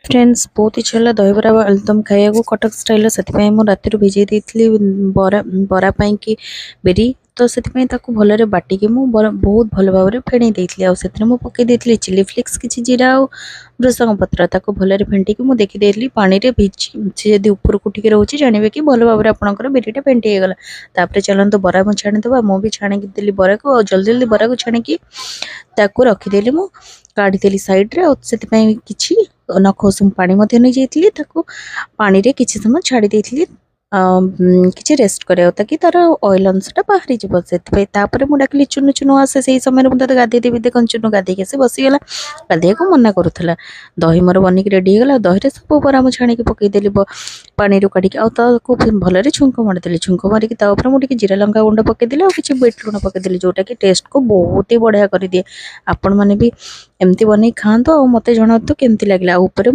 friends बहुत इच्छा है दहीबरा आलुदम खाया कटक स्टाइल से राति भिजे देती बरा बरा कि बेरी तो से भल बाटिकी बहुत भल भाव में फेणई देती पकई चिली फ्लेक्स किसी जीरा और भृषंग पत्र भल फेंटिकी मुझे देखीदी पानी में भिजी सी ऊपर कुटिक रोचे जानवे कि भल भाव में आपंकर बेरीटा फेंटी गला तापर चलते बरा मुझे छाणीदे मुझे छाणिकी देली बरा को जल्दी जल्दी बरा को छाणिकी रखीदेली मु काढ़ीदेली सैड्रे कि नख उषुम पानी नहीं जाइए पानी रे किसी समय छाड़ी देती किसी रेस्ट करा ताकि तार ऑयल अंशटा बाहरी जीव से मुझे डाकिली चुनु चुनु आसे से समय मुझे गाधे देवी देख चुनु गाधे आसे बसीगला गाधे को मना करूला दही मोर बनिक रेडी होगा दही सब बरा मुझे छाणी पकईदेली पानी रू काढ़ी भल छुंक मारिदेली छुंक मारिकी मुझे जीरा लंका गुंड पकईदेली और किसी बीट लुण पकईदेली जोटा कि टेस्ट को बहुत ही बढ़िया कर दिए आपण मैंने भी एमती बन खातु आ मत जनातु केमती लगे ऊपर